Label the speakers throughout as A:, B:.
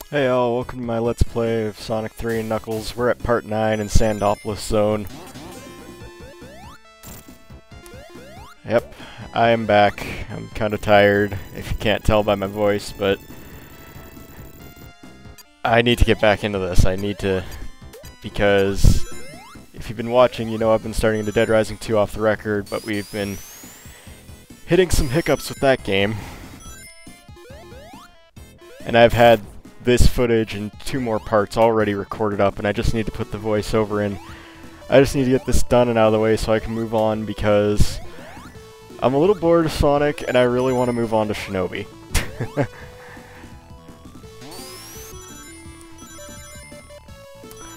A: Hey all, welcome to my Let's Play of Sonic 3 and Knuckles. We're at Part 9 in Sandopolis Zone. Yep, I am back. I'm kinda tired, if you can't tell by my voice, but I need to get back into this. I need to, because if you've been watching, you know I've been starting into Dead Rising 2 off the record, but we've been hitting some hiccups with that game. And I've had this footage and 2 more parts already recorded up, and I just need to put the voiceover in. I just need to get this done and out of the way so I can move on, because I'm a little bored of Sonic and I really want to move on to Shinobi.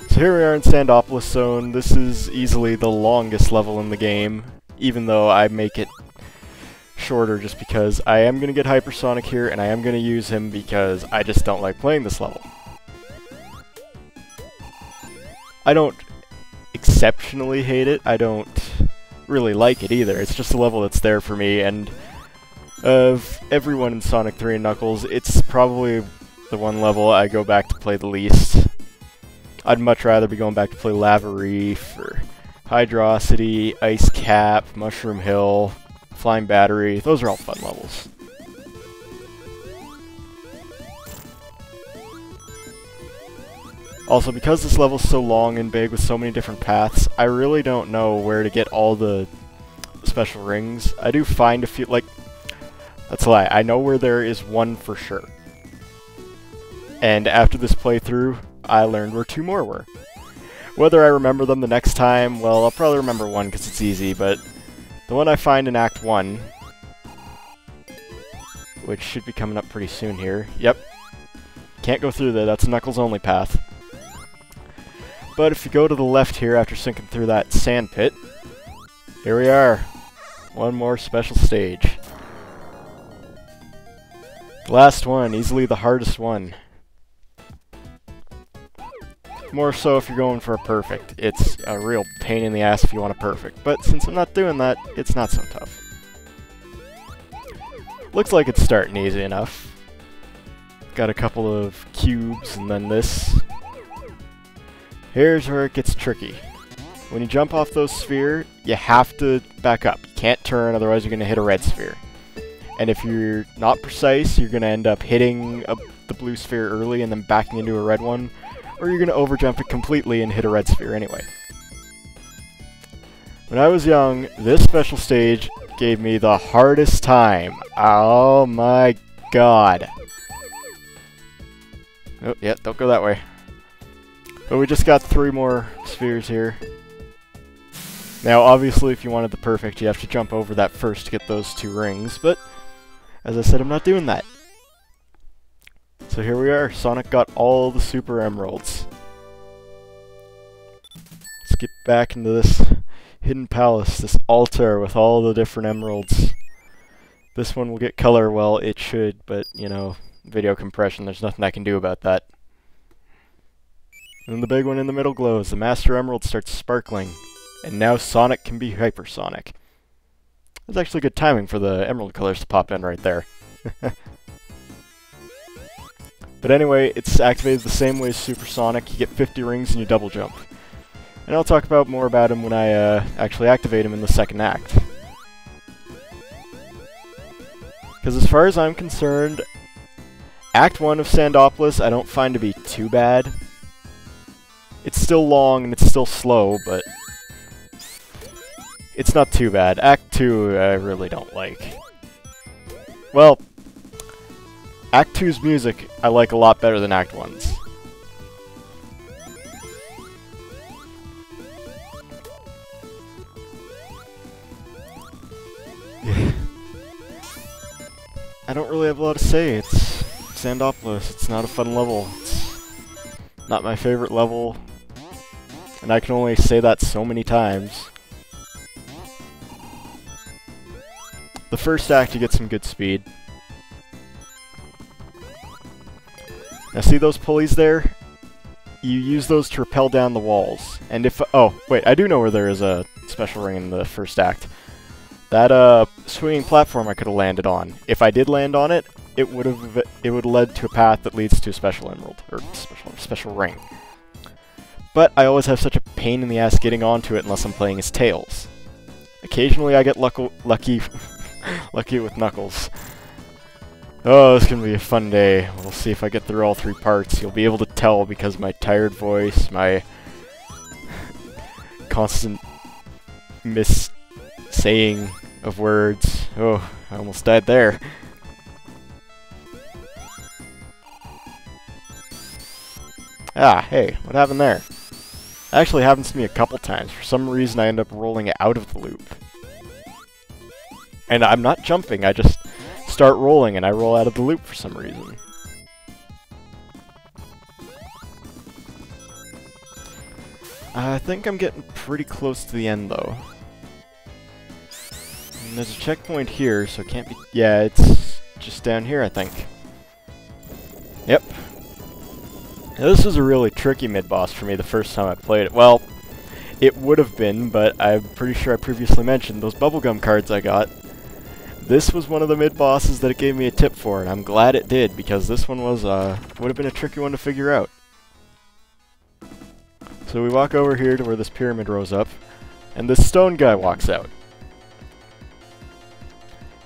A: So here we are in Sandopolis Zone. This is easily the longest level in the game, even though I make it shorter just because I am going to get Hypersonic here, and I am going to use him because I just don't like playing this level. I don't exceptionally hate it, I don't really like it either, it's just a level that's there for me, and of everyone in Sonic 3 and Knuckles, it's probably the one level I go back to play the least. I'd much rather be going back to play Lava Reef, or Hydrocity, Ice Cap, Mushroom Hill, Flying Battery. Those are all fun levels. Also, because this level's so long and big with so many different paths, I really don't know where to get all the special rings. I do find a few, like, that's a lie, I know where there is one for sure. And after this playthrough, I learned where 2 more were. Whether I remember them the next time, well, I'll probably remember one because it's easy, but the one I find in Act 1, which should be coming up pretty soon here. Yep. Can't go through there, that's a Knuckles only path. But if you go to the left here after sinking through that sand pit, here we are. One more special stage. Last one, easily the hardest one. More so if you're going for a perfect. It's a real pain in the ass if you want a perfect. But since I'm not doing that, it's not so tough. Looks like it's starting easy enough. Got a couple of cubes and then this. Here's where it gets tricky. When you jump off those sphere, you have to back up. You can't turn, otherwise you're going to hit a red sphere. And if you're not precise, you're going to end up hitting the blue sphere early and then backing into a red one. Or you're going to overjump it completely and hit a red sphere anyway. When I was young, this special stage gave me the hardest time. Oh my god. Oh, yeah, don't go that way. But we just got 3 more spheres here. Now, obviously, if you wanted the perfect, you have to jump over that first to get those 2 rings, but as I said, I'm not doing that. So here we are, Sonic got all the Super Emeralds. Let's get back into this hidden palace, this altar with all the different emeralds. This one will get color, well, it should, but, you know, video compression, there's nothing I can do about that. And the big one in the middle glows, the Master Emerald starts sparkling, and now Sonic can be Hypersonic. That's actually good timing for the emerald colors to pop in right there. But anyway, it's activated the same way as Supersonic. You get 50 rings and you double jump. And I'll talk about more about him when I actually activate him in the second act. Because as far as I'm concerned, Act 1 of Sandopolis I don't find to be too bad. It's still long and it's still slow, but it's not too bad. Act 2 I really don't like. Well, Act 2's music I like a lot better than Act 1's. I don't really have a lot to say. It's Sandopolis. It's not a fun level. It's not my favorite level. And I can only say that so many times. The first act you get some good speed. Now see those pulleys there? You use those to rappel down the walls. And if... oh, wait, I do know where there is a special ring in the first act. That swinging platform I could have landed on. If I did land on it, it would have led to a path that leads to a special emerald, or special ring. But I always have such a pain in the ass getting onto it unless I'm playing as Tails. Occasionally I get lucky with Knuckles. Oh, this is gonna be a fun day. We'll see if I get through all 3 parts. You'll be able to tell because my tired voice, my constant saying of words. Oh, I almost died there. Ah, hey, what happened there? That actually happens to me a couple times. For some reason I end up rolling out of the loop. And I'm not jumping, I just start rolling and I roll out of the loop for some reason. I think I'm getting pretty close to the end though. And there's a checkpoint here, so it can't be... Yeah, it's just down here, I think. Yep. Now, this was a really tricky mid-boss for me the first time I played it. Well, it would have been, but I'm pretty sure I previously mentioned those bubblegum cards I got. This was one of the mid-bosses that it gave me a tip for, and I'm glad it did, because this one was, would have been a tricky one to figure out. So we walk over here to where this pyramid rose up, and this stone guy walks out.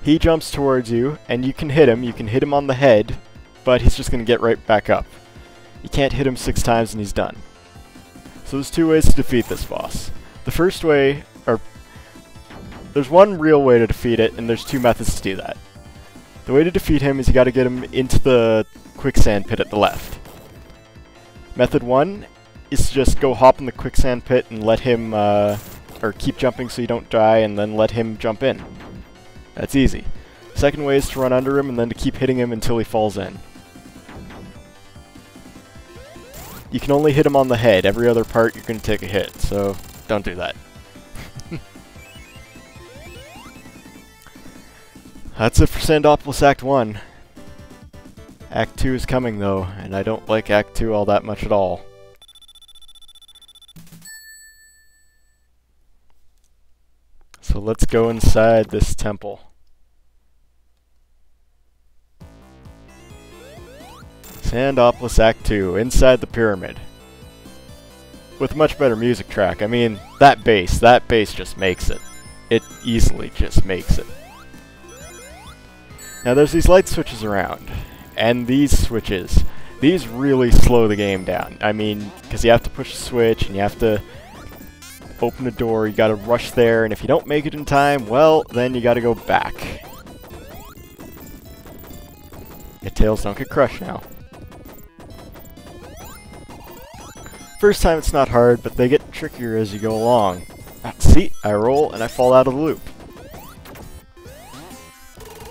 A: He jumps towards you, and you can hit him on the head, but he's just going to get right back up. You can't hit him 6 times and he's done. So there's 2 ways to defeat this boss. The first way, or there's one real way to defeat it, and there's 2 methods to do that. The way to defeat him is you gotta get him into the quicksand pit at the left. Method 1 is to just go hop in the quicksand pit and let him, or keep jumping so you don't die, and then let him jump in. That's easy. Second way is to run under him and then to keep hitting him until he falls in. You can only hit him on the head. Every other part you're going to take a hit, so don't do that. That's it for Sandopolis Act 1. Act 2 is coming though, and I don't like Act 2 all that much at all. So let's go inside this temple. Sandopolis Act 2, inside the pyramid. With a much better music track. I mean, that bass just makes it. It easily just makes it. Now there's these light switches around, and these switches, these really slow the game down. I mean, because you have to push a switch, and you have to open a door, you gotta rush there, and if you don't make it in time, well, then you gotta go back. Your tails don't get crushed now. First time it's not hard, but they get trickier as you go along. See, I roll and I fall out of the loop.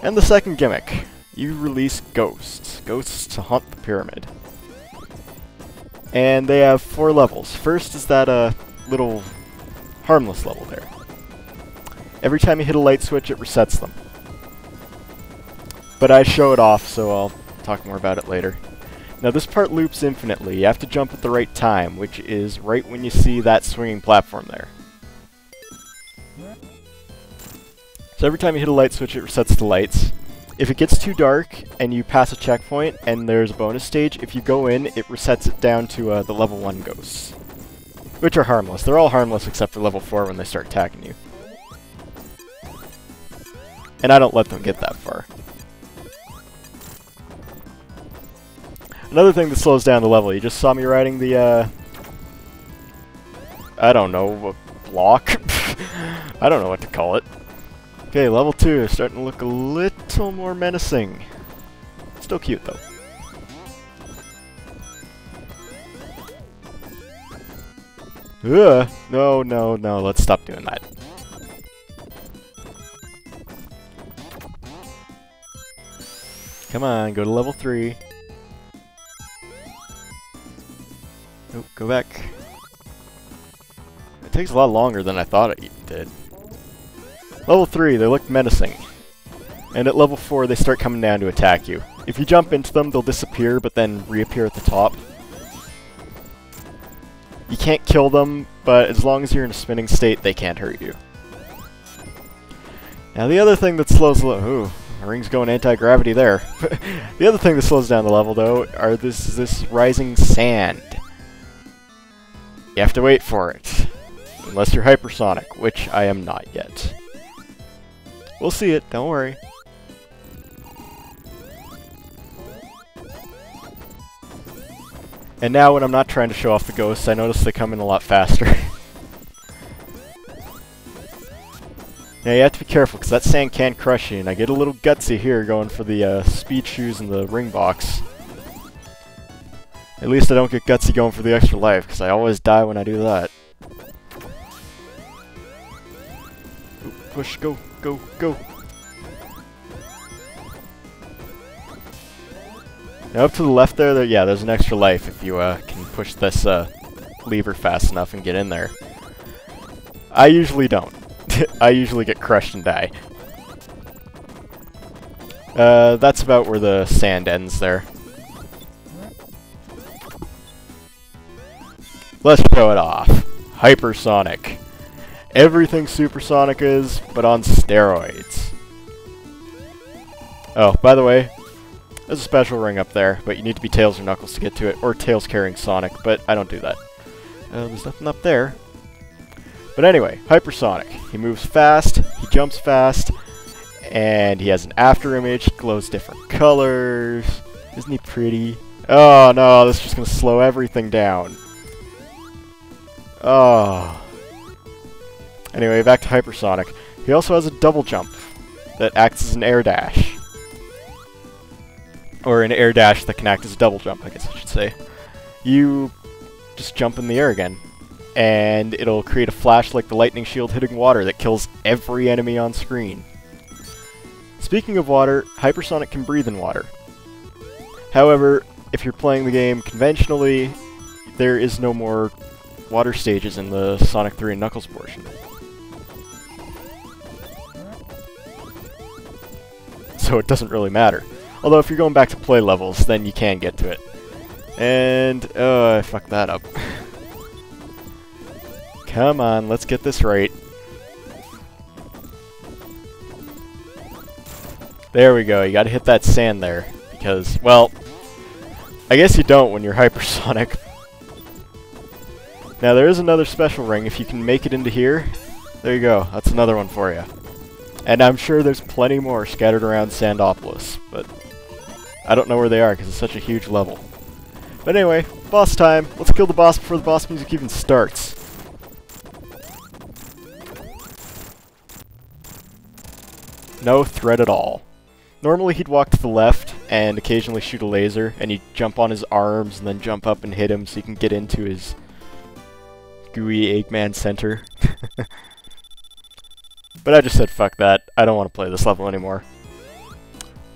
A: And the second gimmick, you release ghosts. Ghosts to haunt the pyramid. And they have 4 levels. First is that little harmless level there. Every time you hit a light switch, it resets them. But I show it off, so I'll talk more about it later. Now this part loops infinitely. You have to jump at the right time, which is right when you see that swinging platform there. So every time you hit a light switch, it resets the lights. If it gets too dark and you pass a checkpoint and there's a bonus stage, if you go in, it resets it down to the level 1 ghosts. Which are harmless. They're all harmless except for level 4 when they start attacking you. And I don't let them get that far. Another thing that slows down the level, you just saw me riding the, I don't know, a block? I don't know what to call it. Okay, level 2 is starting to look a little more menacing. Still cute, though. Ugh! No, no, no, let's stop doing that. Come on, go to level 3. Oh, go back. It takes a lot longer than I thought it did. Level 3, they look menacing. And at level 4, they start coming down to attack you. If you jump into them, they'll disappear, but then reappear at the top. You can't kill them, but as long as you're in a spinning state, they can't hurt you. Now the other thing that slows... Ooh, the ring's going anti-gravity there. The other thing that slows down the level, though, are this rising sand. You have to wait for it. Unless you're hypersonic, which I am not yet. We'll see it, don't worry. And now when I'm not trying to show off the ghosts, I notice they come in a lot faster. Now you have to be careful, because that sand can crush you, and I get a little gutsy here going for the speed shoes and the ring box. At least I don't get gutsy going for the extra life, because I always die when I do that. Ooh, push, go, go, go! Now up to the left there, yeah, there's an extra life if you can push this lever fast enough and get in there. I usually don't. I usually get crushed and die. That's about where the sand ends there. Let's show it off. Hypersonic. Everything Supersonic is, but on steroids. Oh, by the way, there's a special ring up there, but you need to be Tails or Knuckles to get to it, or Tails carrying Sonic, but I don't do that. There's nothing up there. But anyway, Hypersonic. He moves fast, he jumps fast, and he has an after image, glows different colors. Isn't he pretty? Oh no, this is just gonna slow everything down. Oh. Anyway, back to Hypersonic. He also has a double jump that acts as an air dash. Or an air dash that can act as a double jump, I guess I should say. You just jump in the air again, and it'll create a flash like the lightning shield hitting water that kills every enemy on screen. Speaking of water, Hypersonic can breathe in water. However, if you're playing the game conventionally, there is no more water stages in the Sonic 3 and Knuckles portion. So it doesn't really matter. Although if you're going back to play levels, then you can get to it. And, I fucked that up. Come on, let's get this right. There we go, you gotta hit that sand there. Because, well, I guess you don't when you're Hypersonic. Now there is another special ring, if you can make it into here. There you go, that's another one for you. And I'm sure there's plenty more scattered around Sandopolis, but I don't know where they are because it's such a huge level. But anyway, boss time. Let's kill the boss before the boss music even starts. No threat at all. Normally he'd walk to the left and occasionally shoot a laser, and you'd jump on his arms and then jump up and hit him so you can get into his gooey Eggman center. But I just said fuck that. I don't want to play this level anymore.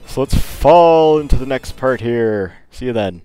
A: So let's fall into the next part here. See you then.